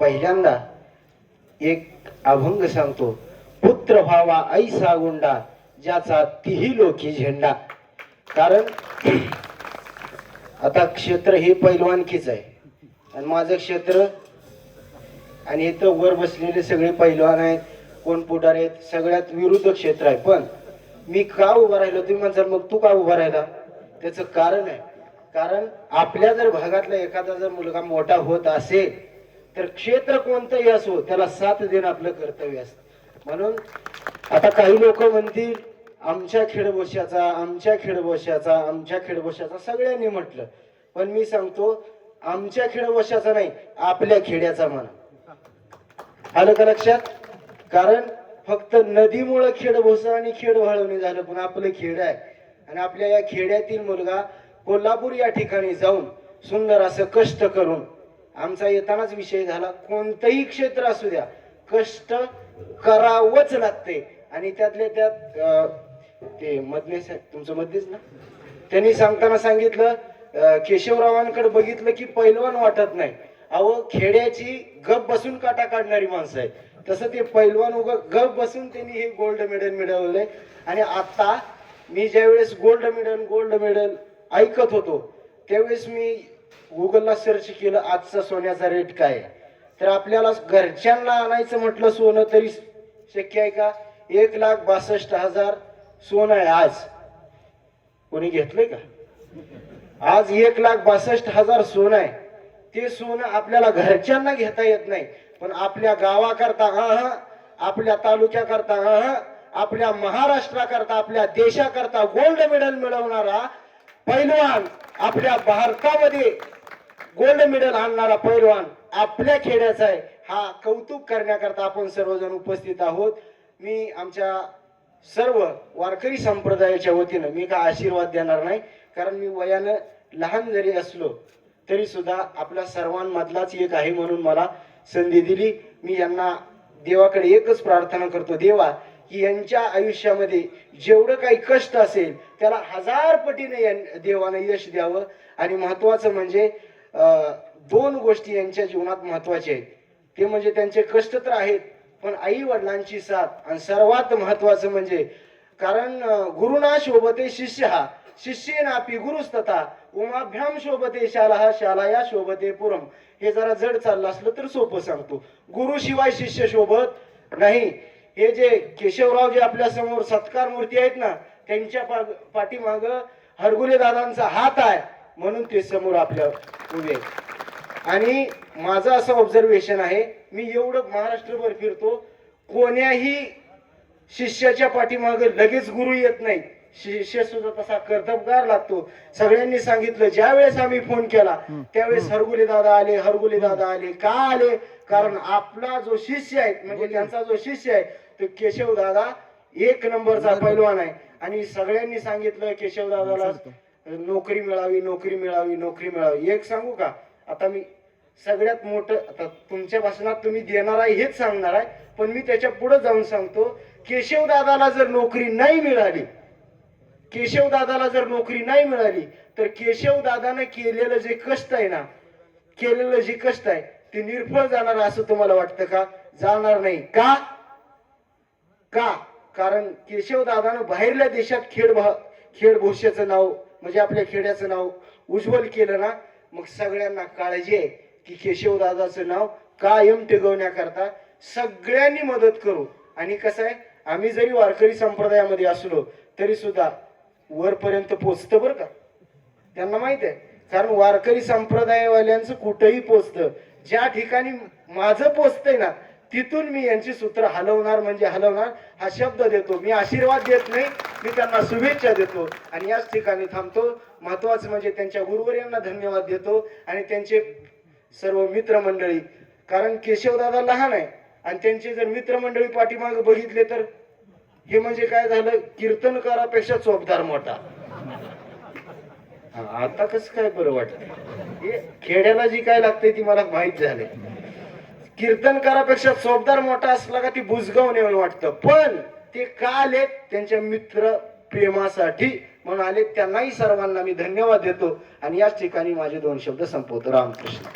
पहिल्यांदा एक अभंग सांगतो. पुत्र व्हावा ऐसा गुंडा, ज्याचा तिही लोकी झेंडा. कारण आता क्षेत्र हे पैलवानकीच आहे आणि माझं क्षेत्र, आणि इथं वर बसलेले सगळे पैलवान आहेत, कोण पुढारी आहेत, सगळ्यात विरुद्ध क्षेत्र आहे. पण मी का उभा राहिलो तुम्ही म्हणसाल, मग तू का उभा राहिला? त्याचं कारण आहे. कारण आपल्या जर भागातला एखादा जर मुलगा मोठा होत असेल तर क्षेत्र कोणतंही असो त्याला साथ देणं आपलं कर्तव्य असतं. म्हणून आता काही लोक म्हणतील आमच्या खेडबोशाचा, आमच्या खेडबोशाचा, आमच्या खेडबोशाचा सगळ्यांनी म्हटलं, पण मी सांगतो आमच्या खेडबोशाचा नाही, आपल्या खेड्याचा म्हणा. आलं का लक्षात? कारण फक्त नदीमुळे खेडभोसा आणि खेड वाळवणी झालं, पण आपलं खेड आहे. आणि आपल्या या खेड्यातील मुलगा कोल्हापूर या ठिकाणी जाऊन सुंदर असं कष्ट करून, आमचा येतानाच विषय झाला, कोणतंही क्षेत्र असू द्या कष्ट करावंच लागते. आणि त्यातले त्यात ते मधले तुमचं मध्येच ना, त्यांनी सांगताना सांगितलं केशवरावांकडे बघितलं की पैलवान वाटत नाही. अहो खेड्याची गप बसून काटा काढणारी माणसं आहे, तसं ते पैलवान गप बसून त्यांनी हे गोल्ड मेडल मिळवलंय. आणि आता मी ज्यावेळेस गोल्ड मेडल ऐकत होतो त्यावेळेस मी गुगलला सर्च केलं आजचा सोन्याचा रेट काय आहे. तर आपल्याला घरच्यांना आणायचं म्हटलं सोनं तरी शक्य आहे का? 1,62,000 सोनं आहे आज. कोणी घेतलंय का? आज 1,62,000 सोनं आहे. ते सोनं आपल्याला घरच्यांना घेता येत नाही, पण आपल्या गावाकरता आपल्या तालुक्याकरता आपल्या महाराष्ट्राकरता, आपल्या देशाकरता गोल्ड मेडल मिळवणारा पैलवान, आपल्या भारतामध्ये गोल्ड मेडल आणणारा पैलवान आपल्या खेड्याचा आहे. हा कौतुक करण्याकरता आपण सर्वजण उपस्थित आहोत. मी आमच्या सर्व वारकरी संप्रदायाच्या वतीनं मी का आशीर्वाद देणार नाही, कारण मी वयानं लहान जरी असलो तरी सुद्धा आपल्या सर्वांमधलाच एक आहे म्हणून मला संधी दिली. मी यांना देवाकडे एकच प्रार्थना करतो, देवा की यांच्या आयुष्यामध्ये जेवढं काही कष्ट असेल त्याला 1000 पटीने देवानं यश द्यावं. आणि महत्वाचं म्हणजे 2 गोष्टी यांच्या जीवनात महत्वाच्या आहेत. ते म्हणजे त्यांचे कष्ट तर आहेत, पण आई वडिलांची साथ, आणि सर्वात महत्वाचं म्हणजे कारण गुरुना शोभते शिष्य, हा शिष्येनापी गुरुस्तथा उमाभ्याम शोभते शाला, शालाया शोभते पुरम. हे जरा जड चाललं असलं तर सोपं सांगतो, गुरु शिवाय शिष्य शोभत नाही. हे जे केशवराव जे आपल्या समोर सत्कार मूर्ती आहेत ना, त्यांच्या पाठीमाग हरगुले दादांचा हात आहे म्हणून ते समोर आपल्या उभे. आणि माझं असं ऑब्झर्वेशन आहे, मी एवढं महाराष्ट्रभर फिरतो, कोण्याही शिष्याच्या पाठीमाग लगेच गुरु येत नाही. शिष्य सुद्धा तसा कर्तबगार लागतो. सगळ्यांनी सांगितलं, ज्या वेळेस आम्ही फोन केला त्यावेळेस हरगुले दादा आले, हरगुले दादा आले. का आले? कारण आपला जो शिष्य आहे, म्हणजे त्यांचा जो शिष्य आहे तो केशव दादा 1 नंबरचा पैलवान आहे. आणि सगळ्यांनी सांगितलं केशव दादाला नोकरी मिळावी, नोकरी मिळावी, नोकरी मिळावी. एक सांगू का, आता मी सगळ्यात मोठं, आता तुमच्या भाषणात तुम्ही देणार आहे हेच सांगणार आहे, पण मी त्याच्या पुढे जाऊन सांगतो, केशव दादाला जर नोकरी नाही मिळाली, केशव दादाला जर नोकरी नाही मिळाली तर केशव दादाने केलेलं जे कष्ट आहे ना, केलेलं जे कष्ट आहे ते निर्फळ जाणार असं तुम्हाला वाटतं का? जाणार नाही. का? कारण केशव दादानं बाहेरल्या देशात खेडभोश्याचं नाव, म्हणजे आपल्या खेड्याचं नाव उज्ज्वल केलं ना. मग सगळ्यांना काळजी आहे की केशव दादाचं नाव कायम टिकवण्याकरता सगळ्यांनी मदत करू. आणि कसं आहे, आम्ही जरी वारकरी संप्रदायामध्ये असलो तरी सुद्धा वरपर्यंत पोचतं बरं का, त्यांना माहित आहे. कारण वारकरी संप्रदायवाल्यांचं कुठेही पोचतं, ज्या ठिकाणी माझं पोचतंय ना तिथून मी यांची सूत्र हलवणार म्हणजे हलवणार हा शब्द देतो. मी आशीर्वाद देत नाही, मी त्यांना शुभेच्छा देतो आणि याच ठिकाणी थांबतो. महत्वाचं म्हणजे त्यांच्या गुरुवर्यांना धन्यवाद देतो आणि त्यांचे सर्व मित्रमंडळी, कारण केशवदादा लहान आहे आणि त्यांचे जर मित्रमंडळी पाठीमागे बघितले तर हे म्हणजे काय झालं, कीर्तनकारापेक्षा चोपदार मोठा. आता कसं काय बरं वाटत, हे खेड्याला जी काय लागते ती मला माहित झाले. कीर्तनकारापेक्षा चोपदार मोठा असला का ती बुजगावून येऊन वाटतं. पण ते का आले? त्यांच्या मित्र प्रेमासाठी म्हणून आले. त्यांनाही सर्वांना मी धन्यवाद देतो आणि याच ठिकाणी माझे 2 शब्द संपवतो. रामकृष्ण.